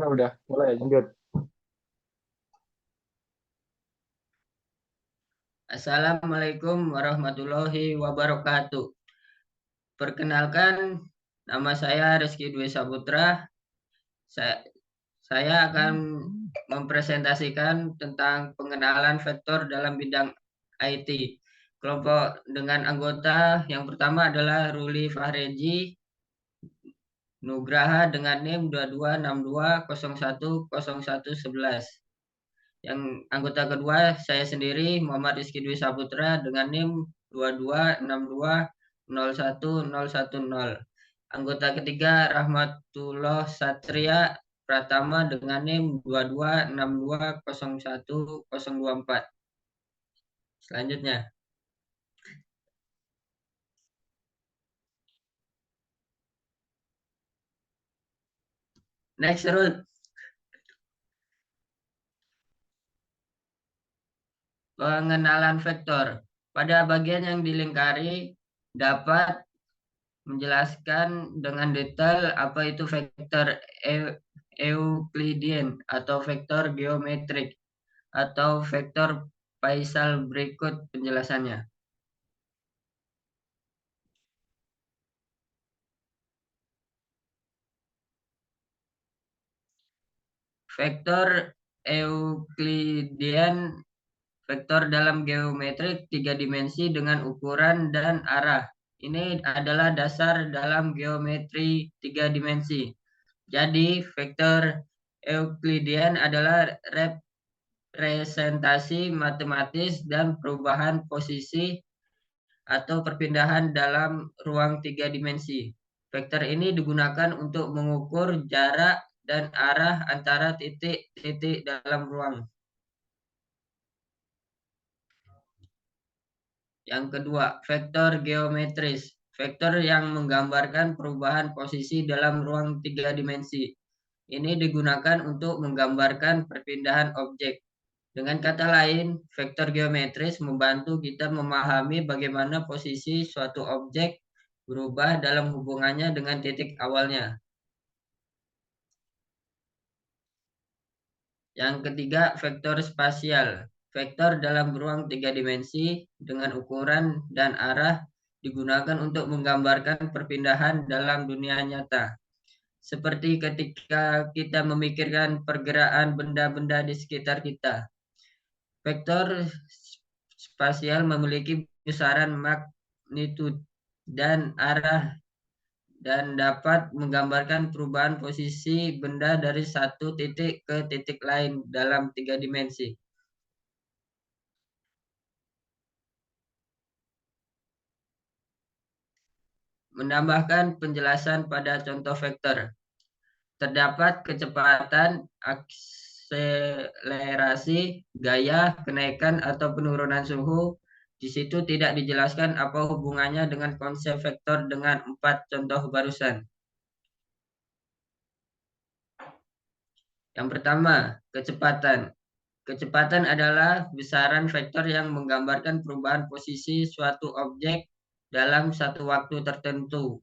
Udah mulai lanjut. Assalamualaikum warahmatullahi wabarakatuh. Perkenalkan, nama saya Rizky Dwi Saputra. Saya, saya akan mempresentasikan tentang pengenalan vektor dalam bidang IT. Kelompok dengan anggota yang pertama adalah Ruli Fahreji Nugraha dengan NIM 2262010111. Yang anggota kedua saya sendiri Muhammad Rizky Dwi Saputra dengan NIM 2262010110. Anggota ketiga Rahmatullah Satria Pratama dengan NIM 2262011024. Selanjutnya, next Ruth. Pengenalan vektor. Pada bagian yang dilingkari dapat menjelaskan dengan detail apa itu vektor Euclidean atau vektor geometrik atau vektor Faisal berikut penjelasannya. Vektor Euclidean vektor dalam geometrik tiga dimensi dengan ukuran dan arah. Ini adalah dasar dalam geometri tiga dimensi. Jadi, vektor Euclidean adalah representasi matematis dan perubahan posisi atau perpindahan dalam ruang tiga dimensi. Vektor ini digunakan untuk mengukur jarak dan arah antara titik-titik dalam ruang. Yang kedua, vektor geometris. Vektor yang menggambarkan perubahan posisi dalam ruang tiga dimensi. Ini digunakan untuk menggambarkan perpindahan objek. Dengan kata lain, vektor geometris membantu kita memahami bagaimana posisi suatu objek berubah dalam hubungannya dengan titik awalnya. Yang ketiga, vektor spasial. Vektor dalam ruang tiga dimensi dengan ukuran dan arah digunakan untuk menggambarkan perpindahan dalam dunia nyata. Seperti ketika kita memikirkan pergerakan benda-benda di sekitar kita. Vektor spasial memiliki besaran magnitude dan arah dan dapat menggambarkan perubahan posisi benda dari satu titik ke titik lain dalam tiga dimensi. Menambahkan penjelasan pada contoh vektor. Terdapat kecepatan, akselerasi, gaya, kenaikan atau penurunan suhu. Di situ tidak dijelaskan apa hubungannya dengan konsep vektor dengan empat contoh barusan. Yang pertama, kecepatan. Kecepatan adalah besaran vektor yang menggambarkan perubahan posisi suatu objek dalam satu waktu tertentu.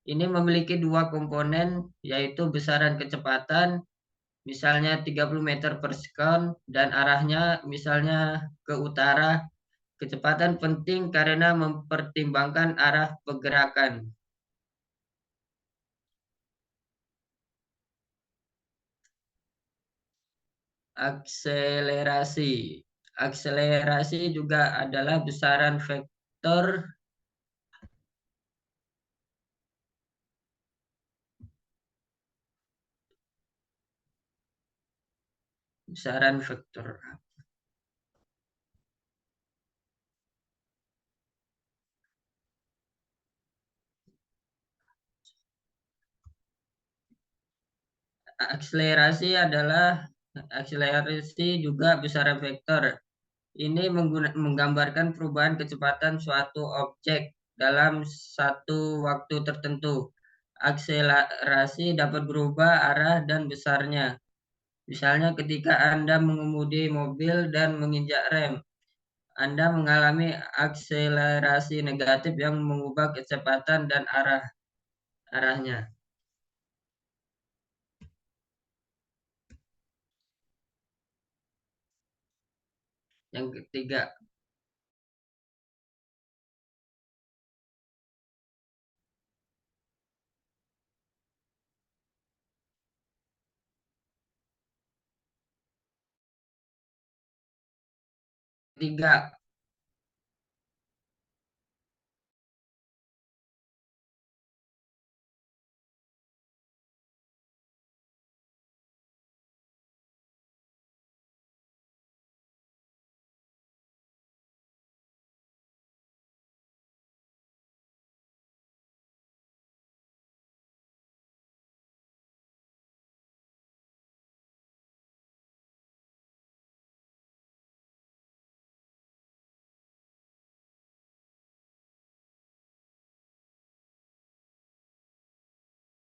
Ini memiliki dua komponen, yaitu besaran kecepatan, misalnya 30 meter per sekon, dan arahnya misalnya ke utara. Kecepatan penting karena mempertimbangkan arah pergerakan. Akselerasi. Akselerasi juga adalah besaran vektor. Akselerasi juga besaran vektor. Ini menggambarkan perubahan kecepatan suatu objek dalam satu waktu tertentu. Akselerasi dapat berubah arah dan besarnya. Misalnya ketika Anda mengemudi mobil dan menginjak rem, Anda mengalami akselerasi negatif yang mengubah kecepatan dan arahnya. Yang ketiga, tiga,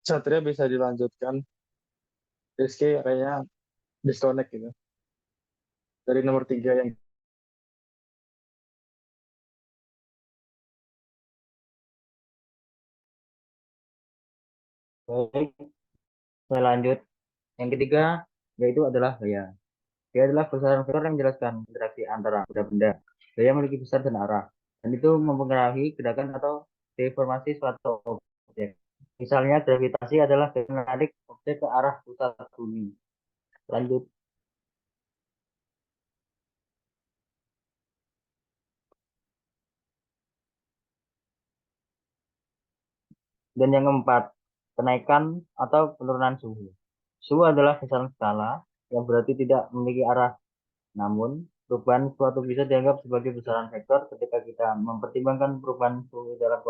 Satria bisa dilanjutkan. Rizky kayaknya disconnect gitu. Dari nomor 3 yang Baik, saya lanjut. Yang ketiga, yaitu adalah gaya. Gaya adalah besaran vektor yang menjelaskan interaksi antara benda-benda. Gaya memiliki besar dan arah, dan itu mempengaruhi gerakan atau deformasi suatu objek. Misalnya, gravitasi adalah gaya menarik objek ke arah pusat bumi. Lanjut. Dan yang keempat, kenaikan atau penurunan suhu. Suhu adalah besaran skala yang berarti tidak memiliki arah. Namun, perubahan suatu bisa dianggap sebagai besaran vektor ketika kita mempertimbangkan perubahan suhu dalam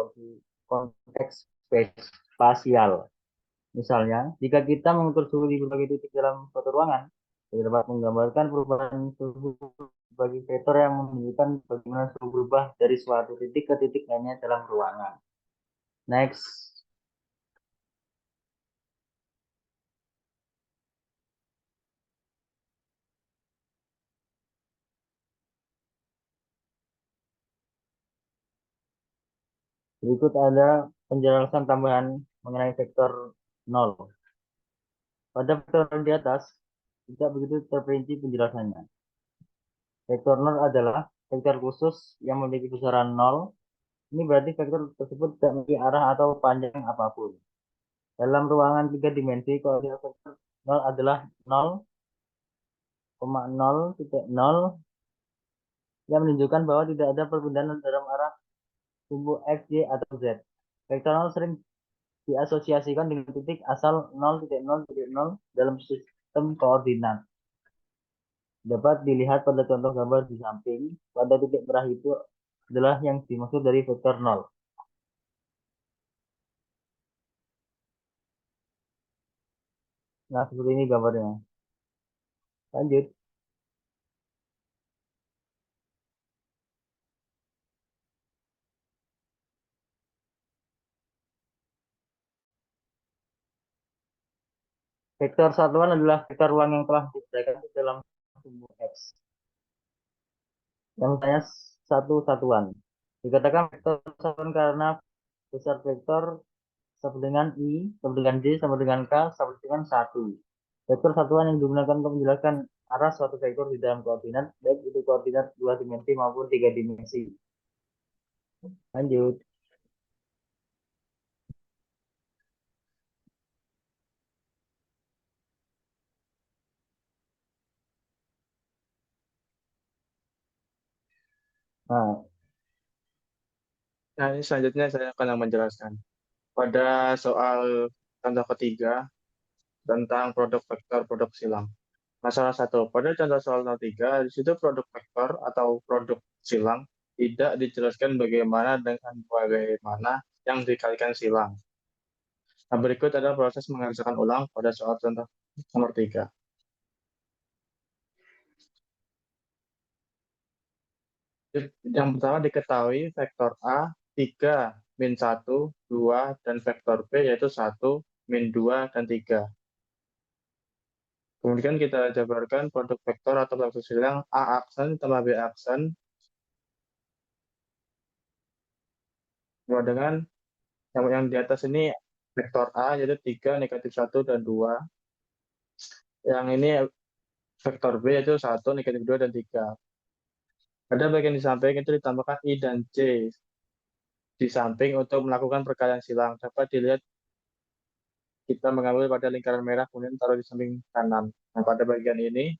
konteks spasial. Misalnya, jika kita mengukur suhu di berbagai titik dalam suatu ruangan, kita dapat menggambarkan perubahan suhu sebagai vektor yang menunjukkan bagaimana suhu berubah dari suatu titik ke titik lainnya dalam ruangan. Next. Berikut ada penjelasan tambahan mengenai vektor 0. Pada vektor di atas, tidak begitu terperinci penjelasannya. Vektor 0 adalah vektor khusus yang memiliki besaran 0. Ini berarti vektor tersebut tidak memiliki arah atau panjang apapun. Dalam ruangan 3 dimensi, koordinat vektor 0 adalah 0,0,0 yang menunjukkan bahwa tidak ada perpindahan dalam arah sumbu X, Y, atau Z. Vektor 0 sering diasosiasikan dengan titik asal 0,0,0 dalam sistem koordinat. Dapat dilihat pada contoh gambar di samping, pada titik merah itu adalah yang dimaksud dari vektor 0. Nah, seperti ini gambarnya. Lanjut. Vektor satuan adalah vektor ruang yang telah diberikan di dalam sumbu X. Yang misalnya satu satuan. Dikatakan vektor satuan karena besar vektor sama dengan I, sama dengan D, sama dengan K, sama dengan 1. Vektor satuan yang digunakan untuk menjelaskan arah suatu vektor di dalam koordinat, baik itu koordinat 2 dimensi maupun 3 dimensi. Lanjut. Nah, Nah, ini selanjutnya saya akan menjelaskan. Pada soal contoh ketiga tentang produk vektor produk silang. Masalah satu, pada contoh soal 03, di situ produk vektor atau produk silang tidak dijelaskan bagaimana yang dikalikan silang. Nah, berikut adalah proses mengerjakan ulang pada soal contoh nomor 3. Yang pertama diketahui vektor A 3, min 1, 2, dan vektor B yaitu 1, min 2, dan 3. Kemudian kita jabarkan produk vektor atau produk silang A aksen tambah B aksen sama dengan yang di atas ini vektor A yaitu 3, negatif 1, dan 2. Yang ini vektor B yaitu 1, negatif 2, dan 3. Pada bagian di samping itu ditambahkan I dan J di samping untuk melakukan perkalian silang. Dapat dilihat kita mengambil pada lingkaran merah kemudian taruh di samping kanan. Nah, pada bagian ini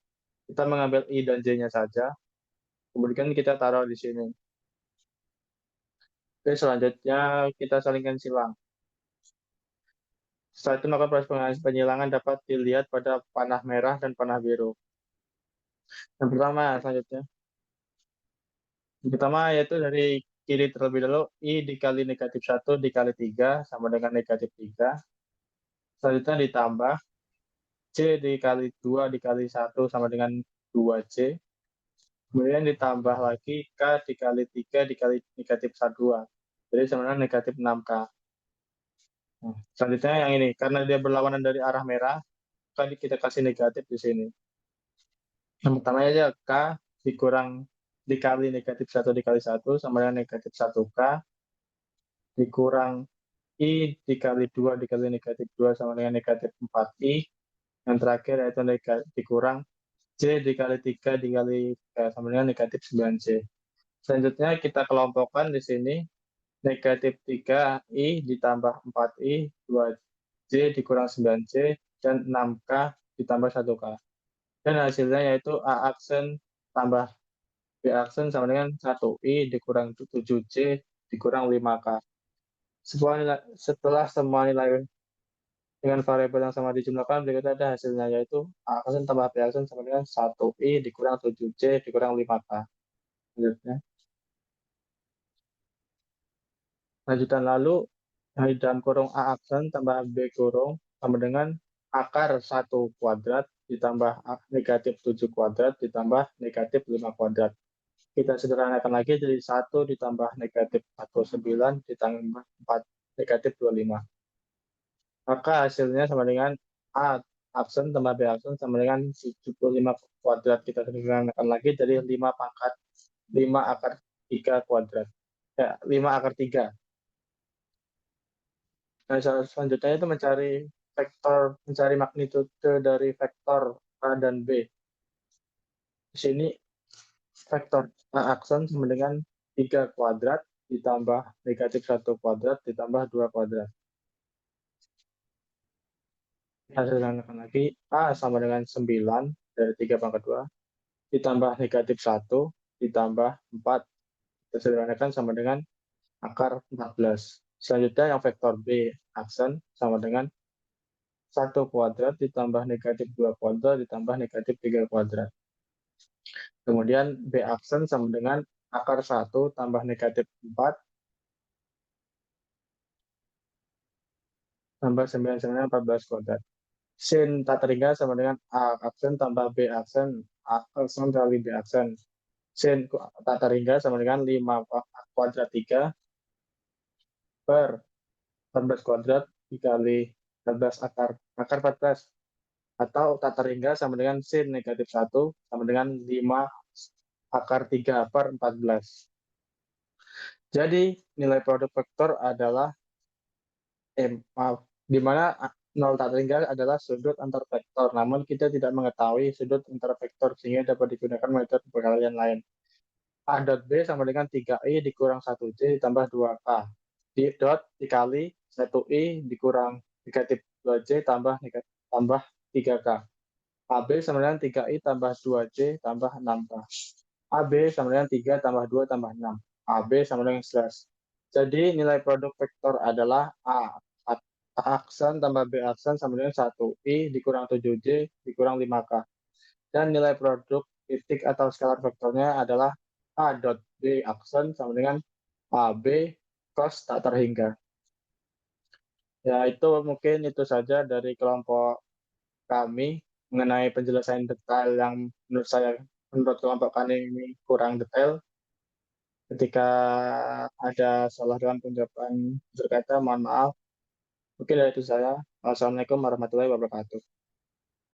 kita mengambil I dan J-nya saja, kemudian kita taruh di sini. Oke, selanjutnya kita salingkan silang. Setelah itu maka proses penyilangan dapat dilihat pada panah merah dan panah biru. Yang pertama, selanjutnya. Yang pertama yaitu dari kiri terlebih dahulu, I dikali negatif 1 dikali 3 sama dengan negatif 3. Selanjutnya ditambah C dikali 2 dikali 1 sama dengan 2C. Kemudian ditambah lagi K dikali 3 dikali negatif 2. Jadi sebenarnya negatif 6K. Nah, selanjutnya yang ini, karena dia berlawanan dari arah merah, maka kita kasih negatif di sini. Yang pertama aja K dikurang dikali negatif 1 dikali 1 sama dengan negatif 1K dikurang I dikali 2 dikali negatif 2 sama dengan negatif 4I. Yang terakhir yaitu dikurang C dikali 3 dikali sama dengan negatif 9C. Selanjutnya kita kelompokkan di sini negatif 3I ditambah 4I, 2C dikurang 9C, dan 6K ditambah 1K. Dan hasilnya yaitu A aksen tambah B aksen sama dengan 1I dikurang 7C dikurang 5K. Setelah semua nilai dengan variabel yang sama dijumlahkan, berikutnya ada hasilnya yaitu A aksen tambah B aksen sama dengan 1I dikurang 7C dikurang 5K. Lanjutan lalu, dari dalam kurung A aksen tambah B kurung sama dengan akar 1 kuadrat ditambah negatif 7 kuadrat ditambah negatif 5 kuadrat. Kita sederhanakan lagi jadi 1 ditambah negatif 49 ditambah 4 negatif 25. Maka hasilnya sama dengan A aksen tambah B aksen sama dengan 75 kuadrat. Kita sederhanakan lagi jadi 5 pangkat 5 akar 3 kuadrat. Ya, 5 akar 3. Nah, selanjutnya itu mencari magnitude dari vektor A dan B. Di sini vektor A aksen sama dengan 3 kuadrat ditambah negatif 1 kuadrat ditambah 2 kuadrat. Kita sederhanakan lagi, A sama dengan 9 dari 3 pangkat 2 ditambah negatif 1 ditambah 4. Kita sederhanakan sama dengan akar 14. Selanjutnya yang vektor B aksen sama dengan 1 kuadrat ditambah negatif 2 kuadrat ditambah negatif 3 kuadrat. Kemudian B aksen sama dengan akar 1 tambah negatif 4 tambah 9 sama dengan 14 kuadrat. Sin tak terhingga sama dengan A aksen tambah B aksen, A aksen kali B aksen. Sin tak terhingga sama dengan 5 kuadrat 3 per 14 kuadrat dikali 14 akar 14. Atau tak terhingga sama dengan sin negatif 1 sama dengan 5 akar 3 per 14. Jadi nilai produk vektor adalah di mana 0 tak terhingga adalah sudut antar vektor. Namun kita tidak mengetahui sudut antar vektor sehingga dapat digunakan metode perkalian lain. A dot B sama dengan 3I dikurang 1C ditambah 2K. Di dot dikali 1I dikurang negatif 2C tambah 3K. AB sama dengan 3I tambah 2C tambah 6K. AB sama dengan 3 tambah 2 tambah 6. AB sama dengan 11. Jadi nilai produk vektor adalah A aksen tambah B aksen sama dengan 1I dikurang 7J dikurang 5K. Dan nilai produk titik atau skalar vektornya adalah A dot B aksen sama dengan AB cos tak terhingga. Ya, itu mungkin itu saja dari kelompok kami mengenai penjelasan detail yang menurut kelompok kami ini kurang detail. Ketika ada salah dalam penjelasan berkata, mohon maaf. Mungkin dari itu saya. Wassalamualaikum warahmatullahi wabarakatuh.